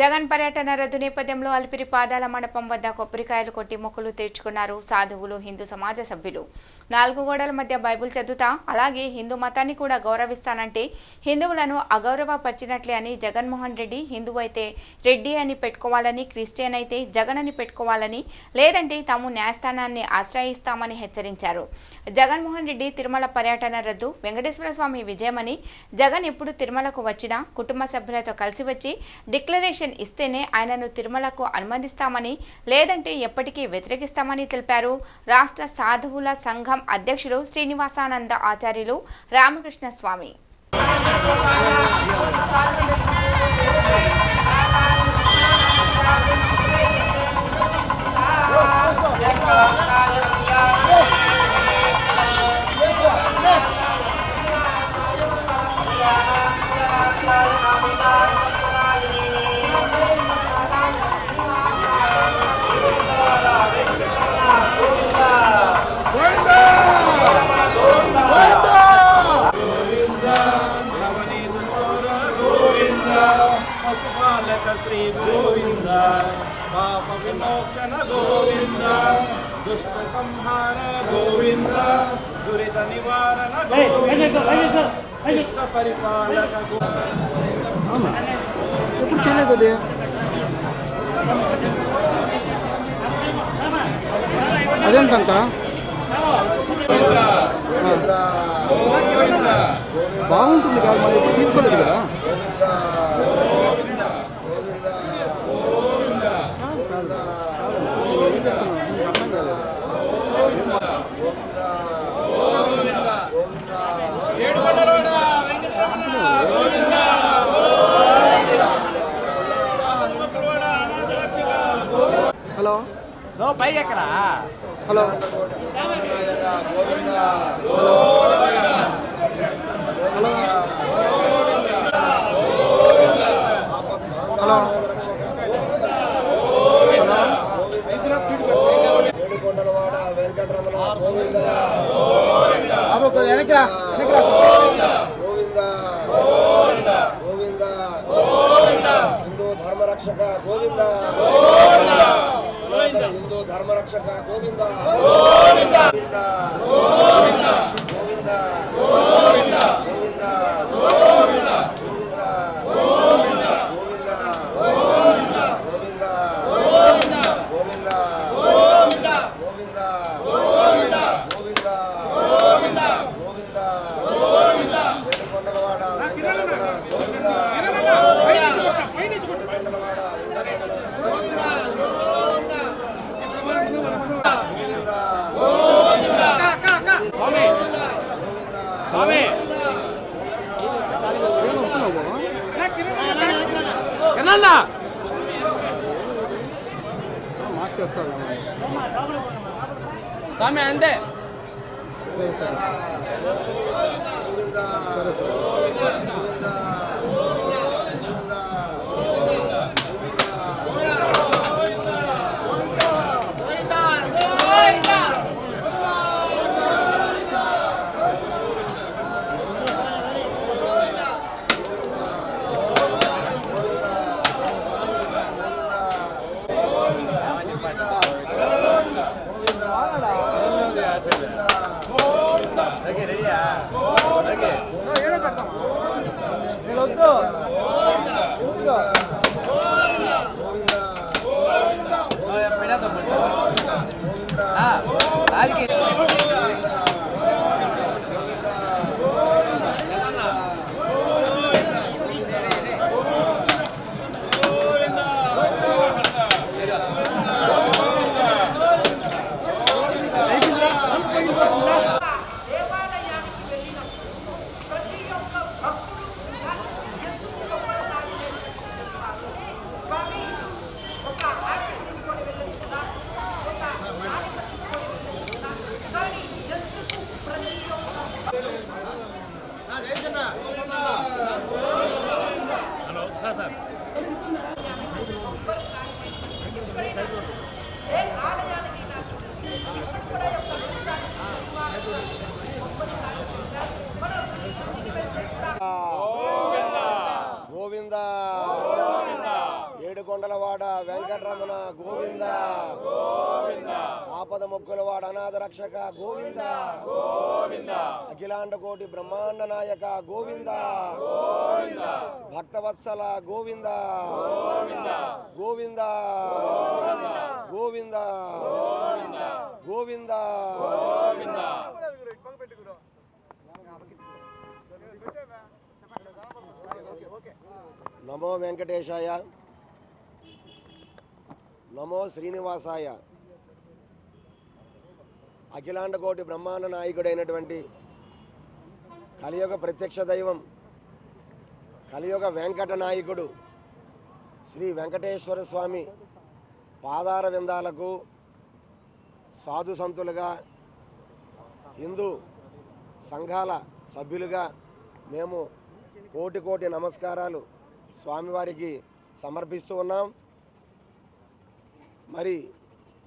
జగన్ పర్యటన రద్దు నేపథ్యంలో అలిపిరి పాదాల మండపం వద్ద కొబ్బరికాయలు కొట్టి మొక్కులు తీర్చుకున్నారు సాధువులు, హిందూ సమాజ సభ్యులు. 4 గోడల మధ్య బైబిల్ చదువుతా, అలాగే హిందూ మతాన్ని కూడా గౌరవిస్తానంటే హిందువులను అగౌరవపరిచినట్లే అని జగన్మోహన్ రెడ్డి హిందువు అయితే రెడ్డి అని పెట్టుకోవాలని, క్రిస్టియన్ అయితే జగన్ అని పెట్టుకోవాలని, లేదంటే తాము న్యాయస్థానాన్ని ఆశ్రయిస్తామని హెచ్చరించారు. జగన్మోహన్ రెడ్డి తిరుమల పర్యటన రద్దు, వెంకటేశ్వర స్వామి విజయమని, జగన్ ఎప్పుడు తిరుమలకు వచ్చినా కుటుంబ సభ్యులతో కలిసి వచ్చి డిక్లరేషన్ ఇస్తేనే ఆయనను తిరుమలకు అనుమతిస్తామని, లేదంటే ఎప్పటికీ వ్యతిరేకిస్తామని తెలిపారు. రాష్ట్ర సాధువుల సంఘం అధ్యక్షులు శ్రీనివాసానంద ఆచార్యులు రామకృష్ణ స్వామి. శ్రీ గోవింద పాప విమోచన గోవింద దుష్ట సంహార గోవింద దురిత నివారణ గోవింద శిష్ట పరిపాలక ఎప్పుడు చేయలేదు అదేంటంట బాగుంటుంది కాదు, మరి ఎప్పుడు తీసుకోలేదు కదా. హలో పైకి ఎక్కరా? హలో ఏడుకొండలవాడ వెంకటరమణ గోవింద గోవింద గోవింద హిందూ ధర్మరక్షక గోవింద సనాతన హిందూ ధర్మరక్షక గోవింద గోవింద గోవింద గోవింద గోవింద గోవింద గోవింద గోవింద గోవింద గోవింద గోవింద గోవింద గోవింద గోవింద గోవింద గోవింద గోవింద గోవింద ఏడుకొండలవాడ వెంకటరమణ గోవింద ఏడుకొండలవాడ మార్చేస్తాను స్వామి అంతే. సరే సరే సరే సరే రెడీ ఏడుకొండలవాడ వెంకటరమణ గోవింద ఆపద మొక్కులవాడ అనాథ రక్షక గోవింద అఖిలాండ కోటి బ్రహ్మాండ నాయక గోవింద భక్తవత్సల గోవింద గోవింద గోవింద గోవింద నమో వెంకటేశాయ నమో శ్రీనివాసాయ. అఖిలాండ కోటి బ్రహ్మాండ నాయకుడైనటువంటి కలియుగ ప్రత్యక్ష దైవం కలియుగ వెంకట నాయకుడు శ్రీ వెంకటేశ్వర స్వామి పాదార విందాలకు సాధు సంతులుగా హిందూ సంఘాల సభ్యులుగా మేము కోటి కోటి నమస్కారాలు స్వామివారికి సమర్పిస్తూ ఉన్నాం. మరి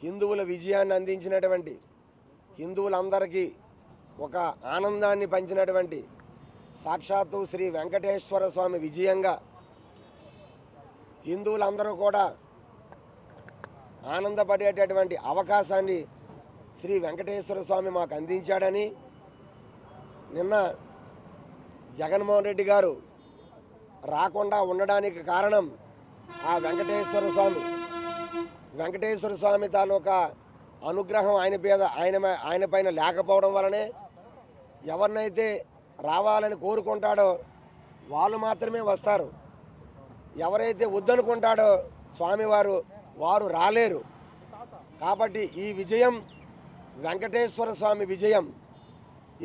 హిందువుల విజయాన్ని అందించినటువంటి హిందువులందరికీ ఒక ఆనందాన్ని పంచినటువంటి సాక్షాత్తు శ్రీ వెంకటేశ్వర స్వామి విజయంగా హిందువులందరూ కూడా ఆనందపడేటటువంటి అవకాశాన్ని శ్రీ వెంకటేశ్వర స్వామి మాకు అందించాడని నిన్న జగన్మోహన్ రెడ్డి గారు రాకుండా ఉండడానికి కారణం ఆ వెంకటేశ్వర స్వామి తాలూకా అనుగ్రహం ఆయన పైన లేకపోవడం వలనే ఎవరినైతే రావాలని కోరుకుంటాడో వాళ్ళు మాత్రమే వస్తారు. ఎవరైతే వద్దనుకుంటాడో వారు రాలేరు. కాబట్టి ఈ విజయం వెంకటేశ్వర స్వామి విజయం.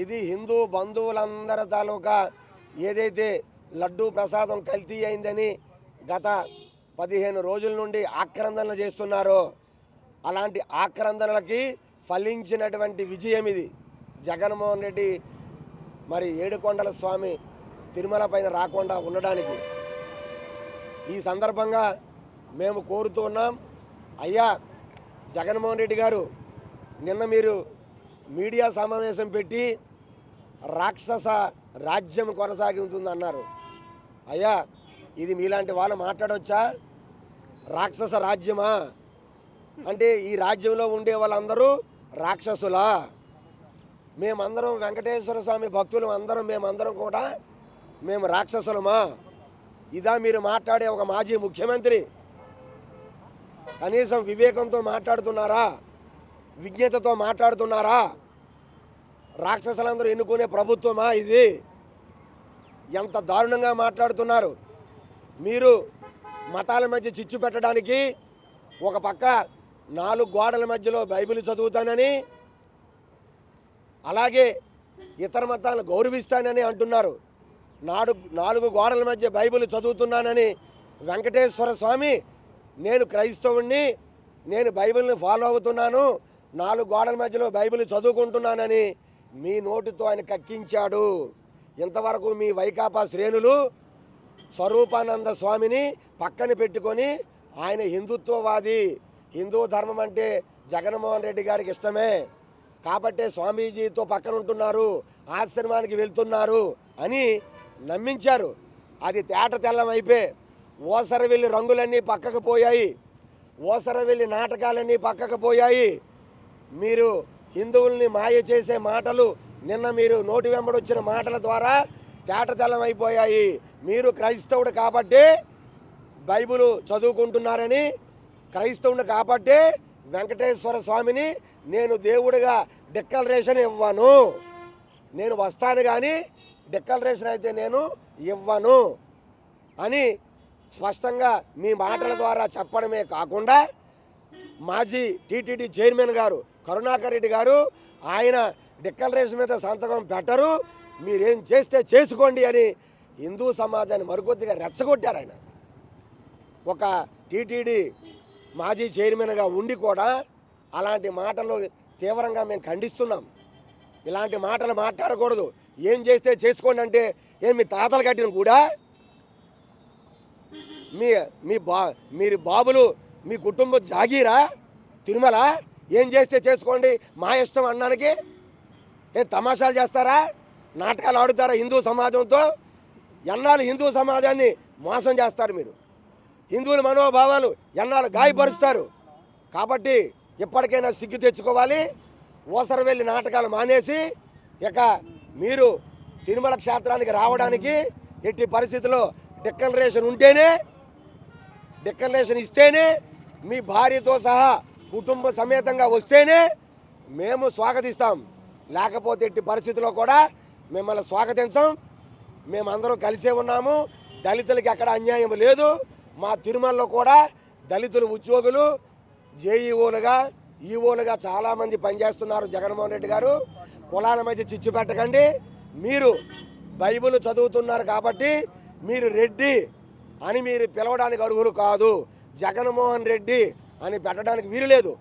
ఇది హిందూ బంధువులందరి తాలూకా ఏదైతే లడ్డూ ప్రసాదం కల్తీ అయిందని గత 15 రోజుల నుండి ఆక్రందనలు చేస్తున్నారో అలాంటి ఆక్రందనలకి ఫలించినటువంటి విజయం ఇది. జగన్మోహన్ రెడ్డి మరి ఏడుకొండల స్వామి తిరుమల పైన రాకుండా ఉండడానికి ఈ సందర్భంగా మేము కోరుతూ ఉన్నాం. అయ్యా జగన్మోహన్ రెడ్డి గారు, నిన్న మీరు మీడియా సమావేశం పెట్టి రాక్షస రాజ్యం కొనసాగుతుందన్నారు. అయ్యా ఇది మీలాంటి వాళ్ళు మాట్లాడవచ్చా? రాక్షస రాజ్యమా అంటే ఈ రాజ్యంలో ఉండే వాళ్ళందరూ రాక్షసులా? మేమందరం వెంకటేశ్వర స్వామి భక్తులు మేమందరం కూడా మేము రాక్షసులమా? ఇదా మీరు మాట్లాడే ఒక మాజీ ముఖ్యమంత్రి? కనీసం వివేకంతో మాట్లాడుతున్నారా? విజ్ఞతతో మాట్లాడుతున్నారా? రాక్షసులందరూ ఎన్నుకునే ప్రభుత్వమా ఇది? ఎంత దారుణంగా మాట్లాడుతున్నారు. మీరు మతాల మధ్య చిచ్చు పెట్టడానికి ఒక పక్క 4 గోడల మధ్యలో బైబిల్ చదువుతానని, అలాగే ఇతర మతాలను గౌరవిస్తానని అంటున్నారు. 4 గోడల మధ్య బైబిల్ చదువుతున్నానని వెంకటేశ్వర స్వామి, నేను క్రైస్తవుణ్ణి, నేను బైబిల్ని ఫాలో అవుతున్నాను, 4 గోడల మధ్యలో బైబిల్ చదువుకుంటున్నానని మీ నోటితో ఆయన కక్కించాడు. ఇంతవరకు మీ వైకాపా శ్రేణులు స్వరూపానంద స్వామిని పక్కన పెట్టుకొని ఆయన హిందుత్వవాది, హిందూ ధర్మం అంటే జగన్మోహన్ రెడ్డి గారికి ఇష్టమే కాబట్టే స్వామీజీతో పక్కన ఉంటున్నారు, ఆశ్రమానికి వెళ్తున్నారు అని నమ్మించారు. అది తేట తెల్లం అయిపోయి ఓసరవెల్లి రంగులన్నీ పక్కకు పోయాయి, ఓసరవెల్లి నాటకాలన్నీ పక్కకు పోయాయి. మీరు హిందువుల్ని మాయ చేసే మాటలు నిన్న మీరు నోటి వెంబడొచ్చిన మాటల ద్వారా తేట తెల్లం అయిపోయాయి. మీరు క్రైస్తవుడు కాబట్టే బైబిల్ చదువుకుంటున్నారని, క్రైస్తవుని కాబట్టే వెంకటేశ్వర స్వామిని నేను దేవుడిగా డిక్లరేషన్ ఇవ్వను, నేను వస్తాను కానీ డిక్లరేషన్ అయితే నేను ఇవ్వను అని స్పష్టంగా మీ మాటల ద్వారా చెప్పడమే కాకుండా మాజీ టీటీడీ చైర్మన్ గారు కరుణాకర్ రెడ్డి గారు ఆయన డిక్లరేషన్ మీద సంతకం పెట్టరు, మీరేం చేస్తే చేసుకోండి అని హిందూ సమాజాన్ని మరికొద్దిగా రెచ్చగొట్టారు. ఆయన ఒక టీటీడీ మాజీ చైర్మన్గా ఉండి కూడా అలాంటి మాటలు తీవ్రంగా మేము ఖండిస్తున్నాం. ఇలాంటి మాటలు మాట్లాడకూడదు. ఏం చేస్తే చేసుకోండి అంటే ఏం మీ తాతలు కట్టిన కూడా మీరు బాబులు మీ కుటుంబం జాగీరా తిరుమల, ఏం చేస్తే చేసుకోండి మా ఇష్టం అన్నానికి ఏం తమాషాలు చేస్తారా? నాటకాలు ఆడుతారా హిందూ సమాజంతో? ఎన్నాళ్ళు హిందూ సమాజాన్ని మోసం చేస్తారు మీరు? హిందువుల మనోభావాలు ఎన్నాళ్ళు గాయపరుస్తారు. కాబట్టి ఇప్పటికైనా సిగ్గు తెచ్చుకోవాలి. ఓసర వెళ్ళి నాటకాలు మానేసి ఇక మీరు తిరుమల క్షేత్రానికి రావడానికి ఎట్టి పరిస్థితుల్లో డిక్లరేషన్ ఇస్తేనే, మీ భార్యతో సహా కుటుంబ సమేతంగా వస్తేనే మేము స్వాగతిస్తాం. లేకపోతే ఎట్టి పరిస్థితుల్లో కూడా మిమ్మల్ని స్వాగతించాం. మేమందరం కలిసే ఉన్నాము. దళితులకి ఎక్కడ అన్యాయం లేదు. మా తిరుమలలో కూడా దళితులు ఉద్యోగులు జేఈఓలుగా ఈఓలుగా చాలామంది పనిచేస్తున్నారు. జగన్మోహన్ రెడ్డి గారు కులాల మధ్య చిచ్చు పెట్టకండి. మీరు బైబిల్ చదువుతున్నారు కాబట్టి మీరు రెడ్డి అని మీరు పిలవడానికి అర్హులు కాదు. జగన్మోహన్ రెడ్డి అని పెట్టడానికి వీలు లేదు.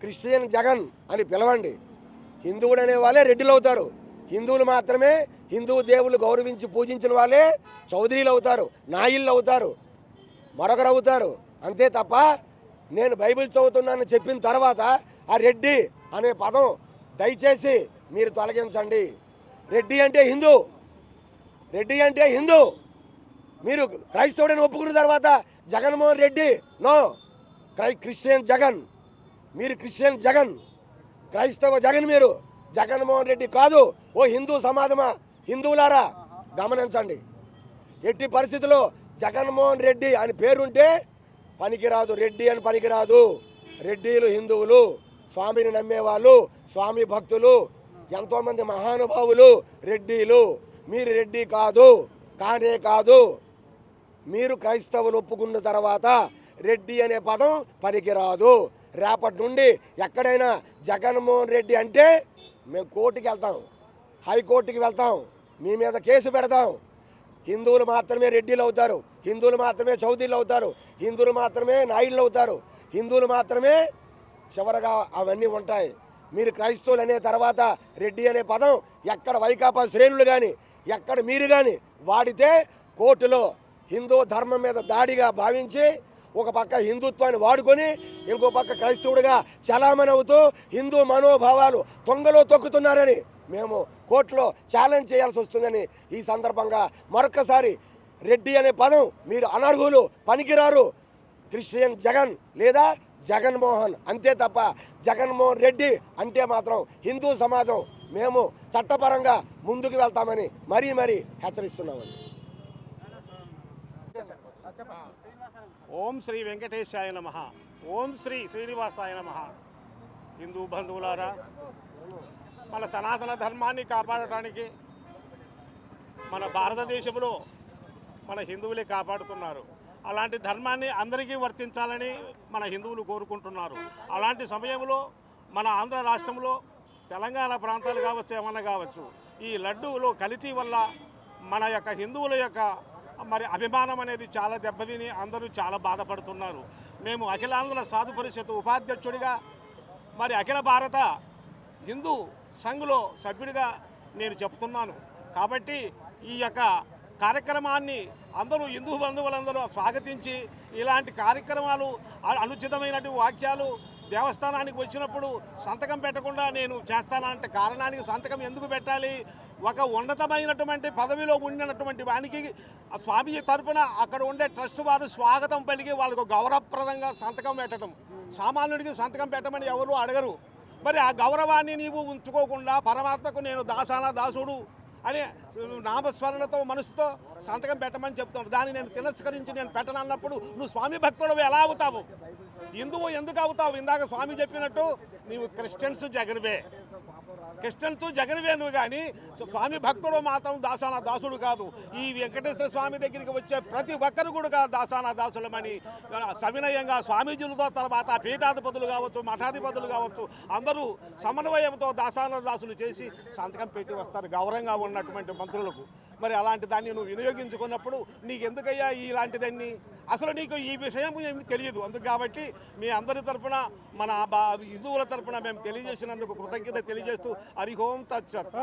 క్రిస్టియన్ జగన్ అని పిలవండి. హిందువులు అనే వాళ్ళే రెడ్డిలు అవుతారు. హిందువులు మాత్రమే హిందూ దేవుళ్ళు గౌరవించి పూజించిన వాళ్ళే చౌదరీలు అవుతారు, నాయిళ్ళు అవుతారు, మరొకరు అవుతారు. అంతే తప్ప నేను బైబిల్ చదువుతున్నానని చెప్పిన తర్వాత ఆ రెడ్డి అనే పదం దయచేసి మీరు తొలగించండి. రెడ్డి అంటే హిందూ. మీరు క్రైస్తవుడని ఒప్పుకున్న తర్వాత జగన్మోహన్ రెడ్డి నో, క్రిస్టియన్ జగన్. మీరు క్రిస్టియన్ జగన్, క్రైస్తవ జగన్. మీరు జగన్మోహన్ రెడ్డి కాదు. ఓ హిందూ సమాజమా, హిందువులారా గమనించండి. ఎట్టి పరిస్థితుల్లో జగన్మోహన్ రెడ్డి అని పేరుంటే పనికిరాదు. రెడ్డి అని పనికిరాదు. రెడ్డిలు హిందువులు, స్వామిని నమ్మేవాళ్ళు, స్వామి భక్తులు, ఎంతోమంది మహానుభావులు రెడ్డిలు. మీరు రెడ్డి కాదు. మీరు క్రైస్తవులు ఒప్పుకున్న తర్వాత రెడ్డి అనే పదం పనికిరాదు. రేపటి నుండి ఎక్కడైనా జగన్మోహన్ రెడ్డి అంటే మేము కోర్టుకి వెళ్తాం, హైకోర్టుకి వెళ్తాం, మీ మీద కేసు పెడతాం. హిందువులు మాత్రమే రెడ్డిలు అవుతారు, హిందువులు మాత్రమే చౌదరీలు అవుతారు, హిందువులు మాత్రమే నాయుళ్ళు అవుతారు, హిందువులు మాత్రమే చివరగా అవన్నీ ఉంటాయి. మీరు క్రైస్తవులు అనే తర్వాత రెడ్డి అనే పదం ఎక్కడ వైకాపా శ్రేణులు కానీ ఎక్కడ మీరు కానీ వాడితే కోర్టులో హిందూ ధర్మం మీద దాడిగా భావించి ఒక పక్క హిందుత్వాన్ని వాడుకొని ఇంకో పక్క క్రైస్తవుడిగా చలామణి అవుతూ హిందూ మనోభావాలు తొంగలో తొక్కుతున్నారని మేము కోర్టులో ఛాలెంజ్ చేయాల్సి వస్తుందని ఈ సందర్భంగా మరొకసారి రెడ్డి అనే పదం మీరు అనర్హులు, పనికిరారు. క్రిస్టియన్ జగన్ లేదా జగన్మోహన్ అంతే తప్ప జగన్మోహన్ రెడ్డి అంటే మాత్రం హిందూ సమాజం మేము చట్టపరంగా ముందుకు వెళ్తామని మరీ హెచ్చరిస్తున్నామని. ఓం శ్రీ వెంకటేశాయ నమః. ఓం శ్రీ శ్రీనివాసాయ నమః. హిందూ బంధువులారా, మన సనాతన ధర్మాన్ని కాపాడటానికి మన భారతదేశంలో మన హిందువులే కాపాడుతున్నారు. అలాంటి ధర్మాన్ని అందరికీ వర్తించాలని మన హిందువులు కోరుకుంటున్నారు. అలాంటి సమయంలో మన ఆంధ్ర రాష్ట్రంలో తెలంగాణ ప్రాంతాలు కావచ్చు, ఏమన్నా కావచ్చు, ఈ లడ్డూలో కల్తీ వల్ల మన యొక్క హిందువుల యొక్క మరి అభిమానం అనేది చాలా దెబ్బతిని అందరూ చాలా బాధపడుతున్నారు. మేము అఖిలాంధ్ర సాధు పరిషత్ ఉపాధ్యక్షుడిగా మరి అఖిల భారత హిందూ సంఘ్లో సభ్యుడిగా నేను చెప్తున్నాను. కాబట్టి ఈ యొక్క కార్యక్రమాన్ని అందరూ హిందూ బంధువులందరూ స్వాగతించి ఇలాంటి కార్యక్రమాలు అనుచితమైనటువంటి వాక్యాలు దేవస్థానానికి వచ్చినప్పుడు సంతకం పెట్టకుండా నేను చేస్తానంటే కారణానికి సంతకం ఎందుకు పెట్టాలి? ఒక ఉన్నతమైనటువంటి పదవిలో ఉండినటువంటి వానికి స్వామి తరపున అక్కడ ఉండే ట్రస్ట్ వారు స్వాగతం పలికి వాళ్ళకు గౌరవప్రదంగా సంతకం పెట్టడం. సామాన్యుడికి సంతకం పెట్టమని ఎవరు అడగరు. మరి ఆ గౌరవాన్ని నీవు ఉంచుకోకుండా పరమాత్మకు నేను దాసుడు అనే నామస్మరణతో మనసుతో సంతకం పెట్టమని చెప్తున్నాడు. దాన్ని నేను తిరస్కరించి నేను పెట్టనన్నప్పుడు నువ్వు స్వామి భక్తుడు ఎలా అవుతావు? హిందువు ఎందుకు అవుతావు? ఇందాక స్వామి చెప్పినట్టు నీవు క్రిస్టియన్స్ జగన్వే నువ్వు, కానీ స్వామి భక్తుడు మాత్రం దాసుడు కాదు. ఈ వెంకటేశ్వర స్వామి దగ్గరికి వచ్చే ప్రతి ఒక్కరు కూడా దాసులమని సవినయంగా స్వామీజీలతో తర్వాత పీఠాధిపతులు కావచ్చు, మఠాధిపతులు కావచ్చు, అందరూ సమన్వయంతో దాసులు చేసి సంతకం పెట్టి వస్తారు గౌరవంగా ఉన్నటువంటి మంత్రులకు. మరి అలాంటి దాన్ని నువ్వు వినియోగించుకున్నప్పుడు నీకు ఎందుకయ్యా ఇలాంటిదన్నీ? అసలు నీకు ఈ విషయం ఏమి తెలియదు. అందుకు కాబట్టి మీ అందరి తరఫున మన హిందువుల తరఫున మేము తెలియజేసినందుకు కృతజ్ఞత తెలియజేస్తూ హరి ఓం తత్సత్.